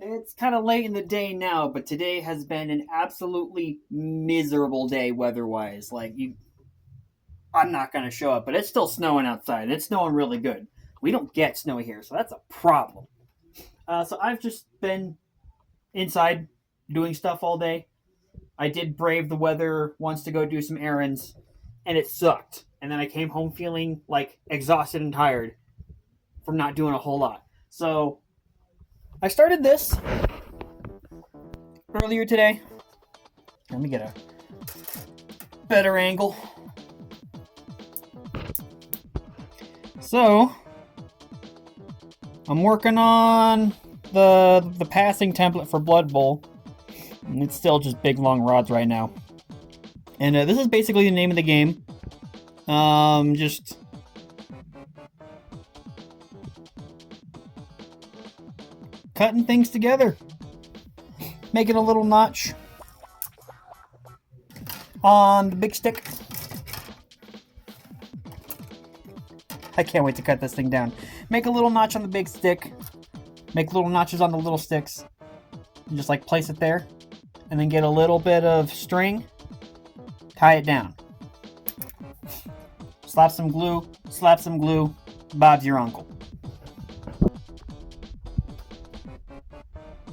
It's kind of late in the day now, but today has been an absolutely miserable day weather-wise. I'm not going to show up, but it's still snowing outside. It's snowing really good. We don't get snow here, so that's a problem. So I've just been inside doing stuff all day. I did brave the weather once to go do some errands, and it sucked. And then I came home feeling like exhausted and tired from not doing a whole lot. So I started this earlier today. Let me get a better angle. So I'm working on the passing template for Blood Bowl. And it's still just big long rods right now. And this is basically the name of the game. Just cutting things together. Making a little notch on the big stick. I can't wait to cut this thing down. Make a little notch on the big stick. Make little notches on the little sticks. And just like place it there. And then get a little bit of string. Tie it down. Slap some glue. Bob's your uncle.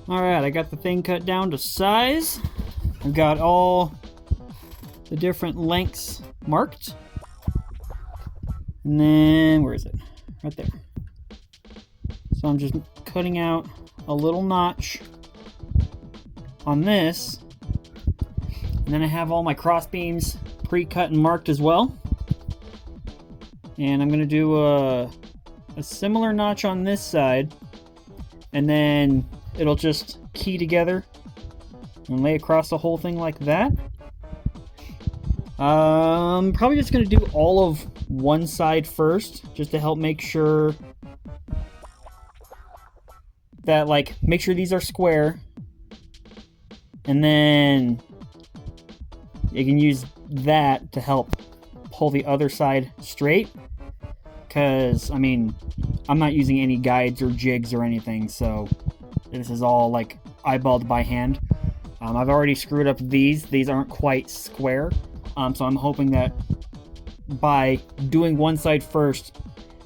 Alright, I got the thing cut down to size. I've got all the different lengths marked. And then, where is it? Right there. So I'm just cutting out a little notch on this. And then I have all my cross beams pre-cut and marked as well. And I'm going to do a similar notch on this side. And then it'll just key together and lay across the whole thing like that. Probably just going to do all of one side first, just to help make sure that, make sure these are square. And then you can use that to help pull the other side straight. Because, I'm not using any guides or jigs or anything, so this is all, eyeballed by hand. I've already screwed up these. These aren't quite square. So I'm hoping that by doing one side first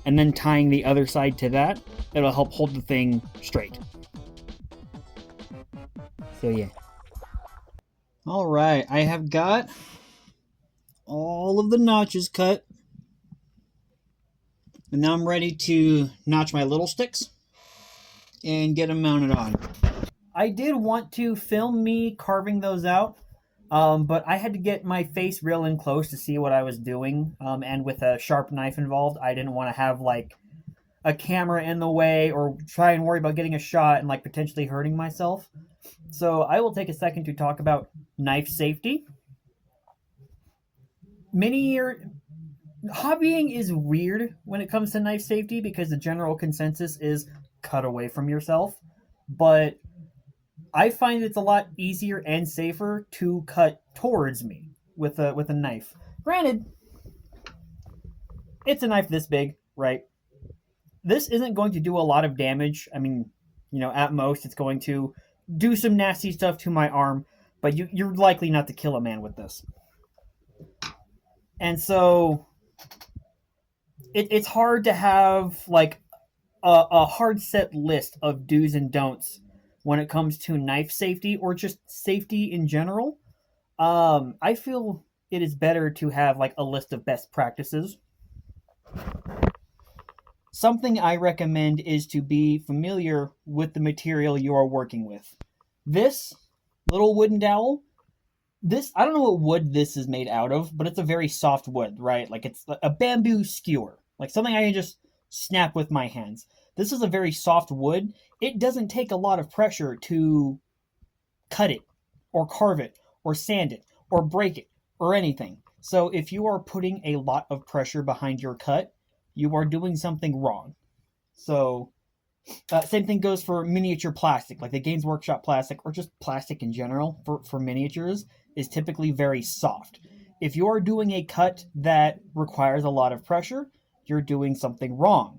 and then tying the other side to that, it'll help hold the thing straight. So yeah. Alright, I have got all of the notches cut. And now I'm ready to notch my little sticks and get them mounted on. I did want to film me carving those out, but I had to get my face real in close to see what I was doing, and with a sharp knife involved, I didn't want to have a camera in the way or try and worry about getting a shot and potentially hurting myself. So I will take a second to talk about knife safety. Hobbying is weird when it comes to knife safety because the general consensus is cut away from yourself, but I find it's a lot easier and safer to cut towards me with a knife. Granted, it's a knife this big, right? This isn't going to do a lot of damage. At most, it's going to do some nasty stuff to my arm, but you're likely not to kill a man with this. And so it's hard to have a hard set list of do's and don'ts when it comes to knife safety or just safety in general. I feel it is better to have a list of best practices. Something I recommend is to be familiar with the material you are working with. This little wooden dowel, I don't know what wood this is made out of, but it's a very soft wood, right? It's a bamboo skewer, something I can just snap with my hands. This is a very soft wood. It doesn't take a lot of pressure to cut it, or carve it, or sand it, or break it, or anything. So if you are putting a lot of pressure behind your cut, you are doing something wrong. So, same thing goes for miniature plastic, the Games Workshop plastic, or just plastic in general for miniatures, is typically very soft. If you are doing a cut that requires a lot of pressure, you're doing something wrong.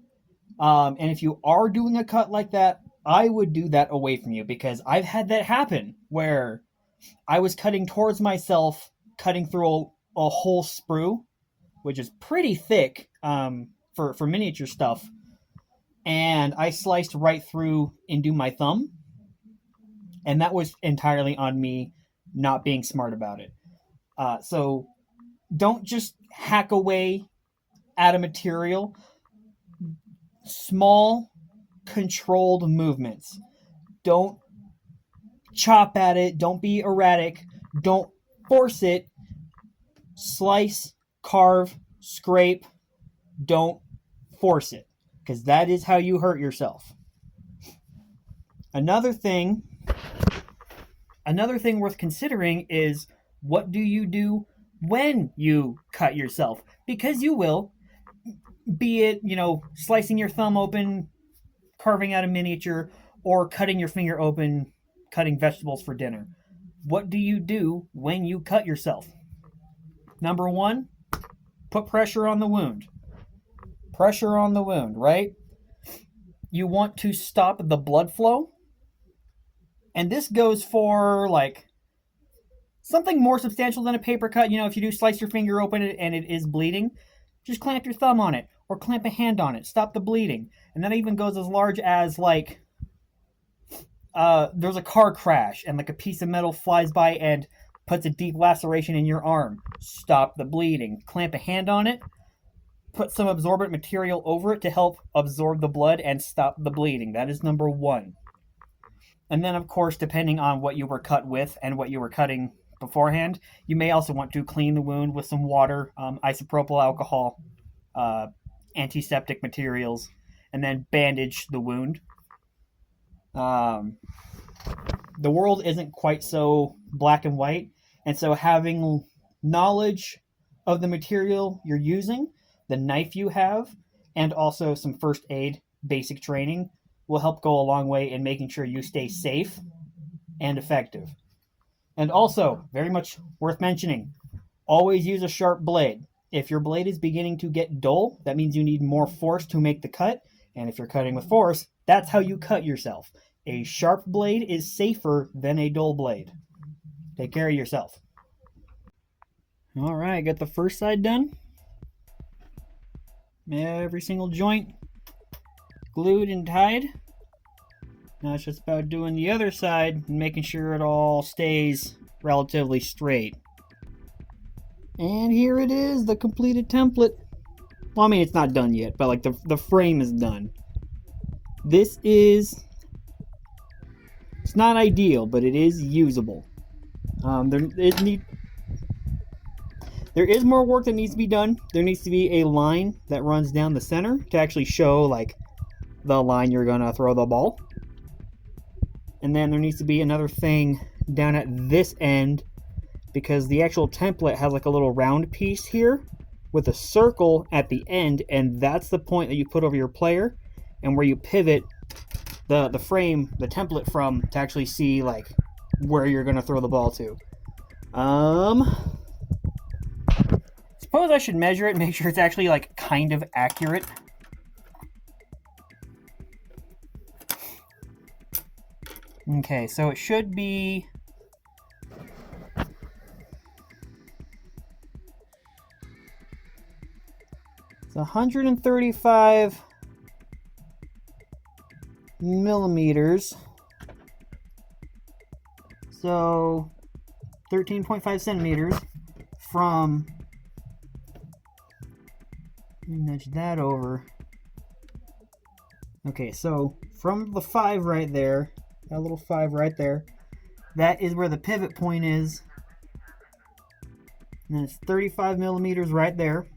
And if you are doing a cut like that, I would do that away from you because I've had that happen where I was cutting towards myself, cutting through a whole sprue, which is pretty thick for miniature stuff, and I sliced right through into my thumb, and that was entirely on me not being smart about it. So don't just hack away at a material. Small, controlled movements. Don't chop at it. Don't be erratic. Don't force it. Slice, carve, scrape. Don't force it, because that is how you hurt yourself. Another thing worth considering is, what do you do when you cut yourself? Because you will, be it, slicing your thumb open, carving out a miniature, or cutting your finger open, cutting vegetables for dinner. What do you do when you cut yourself? Number one, put pressure on the wound. Pressure on the wound, right? You want to stop the blood flow. And this goes for like something more substantial than a paper cut. If you do slice your finger open and it is bleeding, just clamp your thumb on it or clamp a hand on it. Stop the bleeding. And that even goes as large as like there's a car crash and like a piece of metal flies by and puts a deep laceration in your arm. Stop the bleeding. Clamp a hand on it. Put some absorbent material over it to help absorb the blood and stop the bleeding. That is number one. And then, of course, depending on what you were cut with and what you were cutting beforehand, you may also want to clean the wound with some water, isopropyl alcohol, antiseptic materials, and then bandage the wound. The world isn't quite so black and white, and so having knowledge of the material you're using, the knife you have, and also some first aid basic training will help go a long way in making sure you stay safe and effective. And also, very much worth mentioning, always use a sharp blade. If your blade is beginning to get dull, that means you need more force to make the cut. And if you're cutting with force, that's how you cut yourself. A sharp blade is safer than a dull blade. Take care of yourself. All right, got the first side done. Every single joint glued and tied. Now it's just about doing the other side and making sure it all stays relatively straight. And here it is, the completed template. Well, I mean, it's not done yet, but like the frame is done. This is... It's not ideal, but it is usable. There is more work that needs to be done. There needs to be a line that runs down the center to actually show like the line you're gonna throw the ball. And then there needs to be another thing down at this end, because the actual template has like a little round piece here with a circle at the end, and that's the point that you put over your player and where you pivot the frame, the template from, to actually see like where you're gonna throw the ball to. Suppose I should measure it and make sure it's actually like kind of accurate. Okay, so it should be... It's 135 millimeters. So 13.5 centimeters from... Let me nudge that over. Okay, so from the 5 right there, that little 5 right there, that is where the pivot point is. And then it's 35 millimeters right there.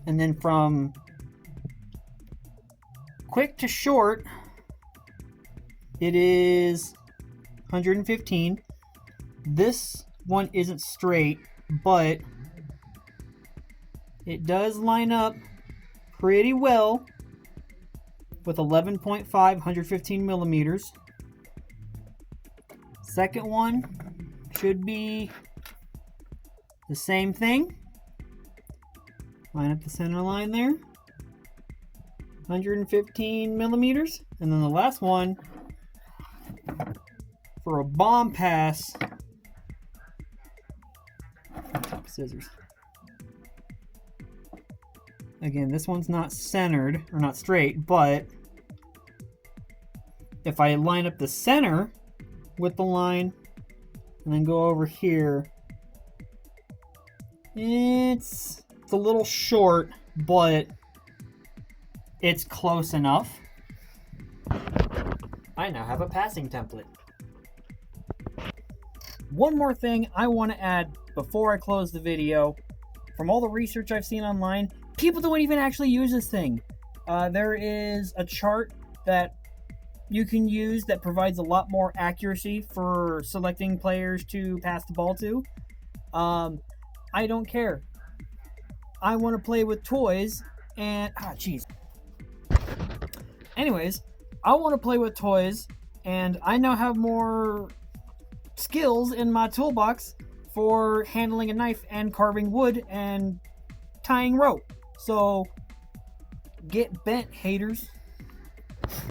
And then from quick to short, it is 115. This one isn't straight, but it does line up pretty well with 11.5, 115 millimeters. Second one should be the same thing. Line up the center line there. 115 millimeters. And then the last one, for a bomb pass, scissors. Again, this one's not centered, or not straight, but if I line up the center with the line, and then go over here, it's a little short, but it's close enough. I now have a passing template. One more thing I want to add before I close the video. From all the research I've seen online, people don't even actually use this thing. There is a chart that you can use that provides a lot more accuracy for selecting players to pass the ball to. I don't care. I want to play with toys and... Anyways, I want to play with toys, and I now have more skills in my toolbox for handling a knife and carving wood and tying rope. So, get bent, haters.